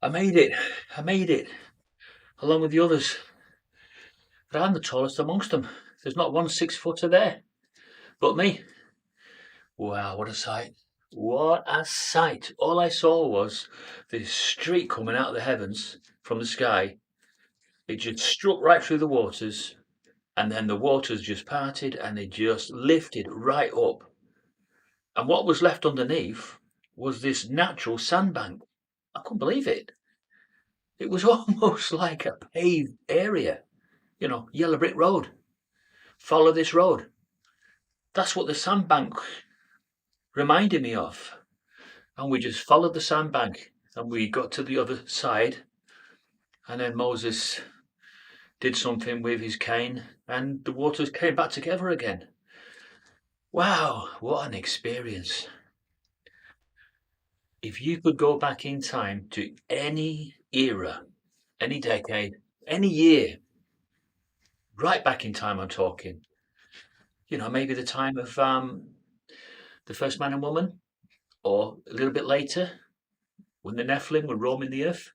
I made it. I made it, along with the others. But I'm the tallest amongst them. There's not one 6 footer there but me. Wow, what a sight. What a sight. All I saw was this streak coming out of the heavens from the sky. It just struck right through the waters, and then the waters just parted and they just lifted right up. And what was left underneath was this natural sandbank. I couldn't believe it. It was almost like a paved area, yellow brick road. Follow this road. That's what the sandbank reminded me of. And we just followed the sandbank and we got to the other side. And then Moses did something with his cane and the waters came back together again. Wow, what an experience. If you could go back in time to any era, any decade, any year, right back in time, I'm talking, maybe the time of the first man and woman, or a little bit later when the Nephilim were roaming the earth.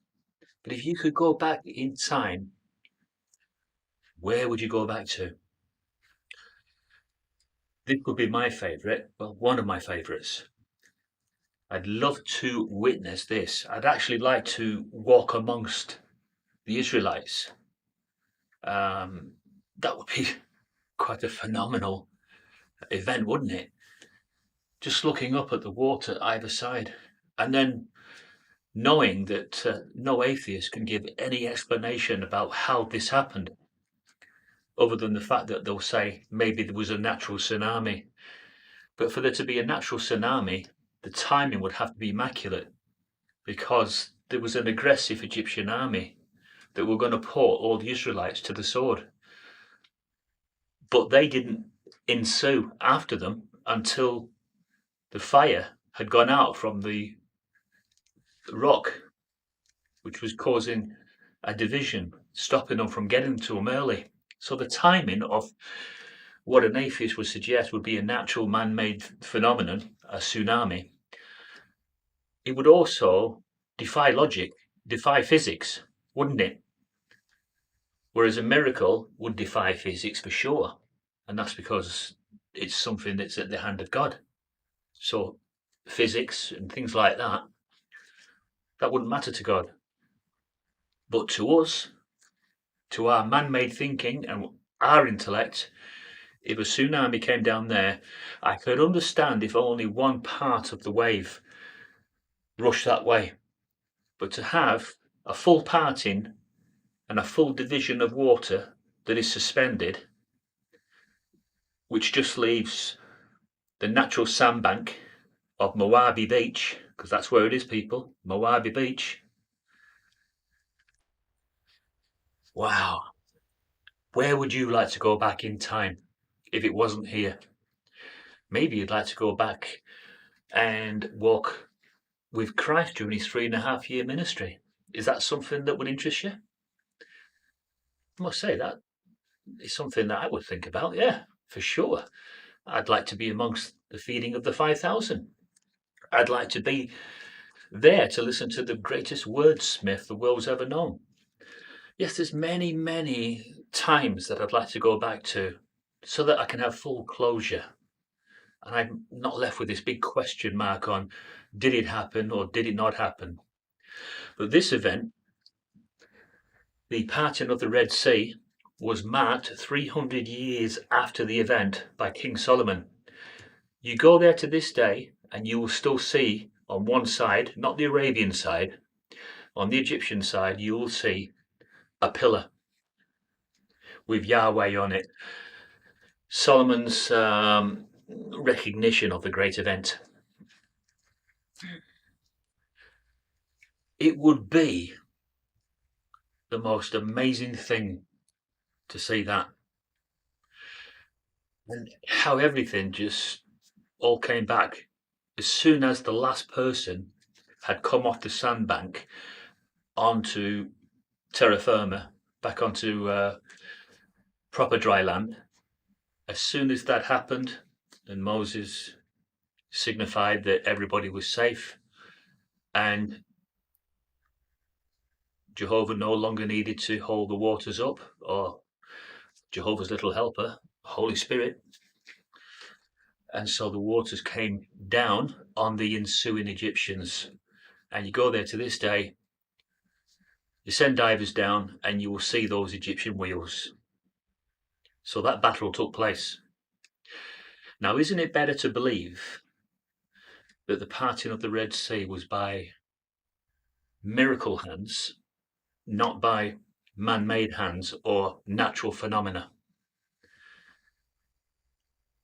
But if you could go back in time, where would you go back to? This would be my favourite, well, one of my favourites. I'd love to witness this. I'd actually like to walk amongst the Israelites. That would be quite a phenomenal event, wouldn't it? Just looking up at the water either side, and then knowing that no atheist can give any explanation about how this happened, other than the fact that they'll say maybe there was a natural tsunami. But for there to be a natural tsunami, the timing would have to be immaculate, because there was an aggressive Egyptian army that were going to put all the Israelites to the sword. But they didn't ensue after them until the fire had gone out from the rock, which was causing a division, stopping them from getting to them early. So the timing of what an atheist would suggest would be a natural man-made phenomenon, a tsunami, it would also defy logic, defy physics, wouldn't it? Whereas a miracle would defy physics for sure. And that's because it's something that's at the hand of God. So physics and things like that, that wouldn't matter to God. But to us, to our man-made thinking and our intellect, if a tsunami came down there, I could understand if only one part of the wave rushed that way. But to have a full parting and a full division of water that is suspended, which just leaves the natural sandbank of Moabi Beach, because that's where it is, people, Moabi Beach. Wow. Where would you like to go back in time if it wasn't here? Maybe you'd like to go back and walk with Christ during his 3.5 year ministry. Is that something that would interest you? I must say that is something that I would think about, yeah, for sure. I'd like to be amongst the feeding of the 5,000. I'd like to be there to listen to the greatest wordsmith the world's ever known. Yes, there's many, many times that I'd like to go back to so that I can have full closure. And I'm not left with this big question mark on, did it happen or did it not happen? But this event, the parting of the Red Sea, was marked 300 years after the event by King Solomon. You go there to this day and you will still see on one side, not the Arabian side, on the Egyptian side, you will see a pillar with Yahweh on it. Solomon's recognition of the great event. It would be the most amazing thing to see that. And how everything just all came back as soon as the last person had come off the sandbank onto terra firma, back onto proper dry land. As soon as that happened, and Moses signified that everybody was safe, and Jehovah no longer needed to hold the waters up, or Jehovah's little helper, Holy Spirit. And so the waters came down on the ensuing Egyptians. And you go there to this day, you send divers down and you will see those Egyptian wheels. So that battle took place. Now, isn't it better to believe that the parting of the Red Sea was by miracle hands, not by man-made hands or natural phenomena?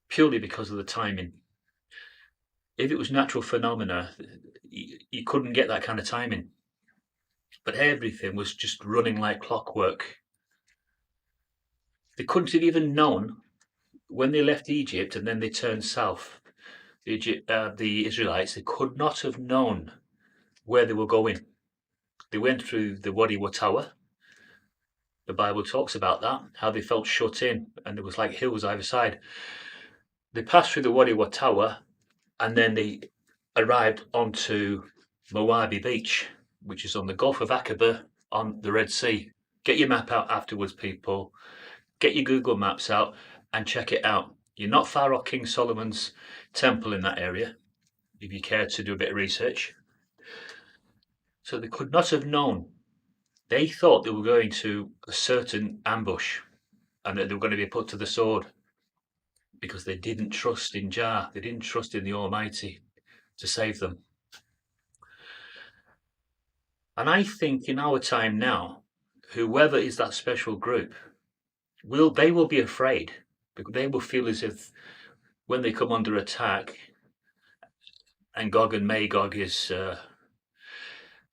Purely because of the timing. If it was natural phenomena, you couldn't get that kind of timing. But everything was just running like clockwork. They couldn't have even known when they left Egypt and then they turned south. The Israelites, they could not have known where they were going. They went through the Wadi Watawa. The Bible talks about that, how they felt shut in and there was like hills either side. They passed through the Wadi Watawa and then they arrived onto Moabi Beach, which is on the Gulf of Aqaba on the Red Sea. Get your map out afterwards, people. Get your Google Maps out and check it out. You're not far off King Solomon's temple in that area, if you care to do a bit of research. So they could not have known. They thought they were going to a certain ambush and that they were going to be put to the sword because they didn't trust in Jah. They didn't trust in the Almighty to save them. And I think in our time now, whoever is that special group, they will be afraid, because they will feel as if when they come under attack and Gog and Magog is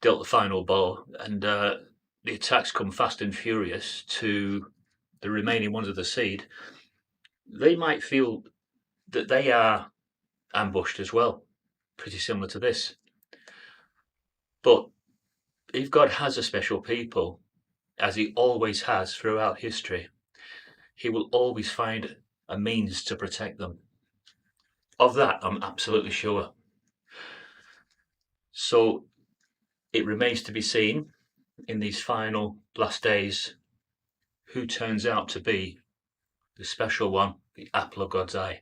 dealt the final blow and the attacks come fast and furious to the remaining ones of the seed, they might feel that they are ambushed as well, pretty similar to this. But if God has a special people, as he always has throughout history, he will always find a means to protect them. Of that, I'm absolutely sure. So it remains to be seen in these final last days who turns out to be the special one, the apple of God's eye.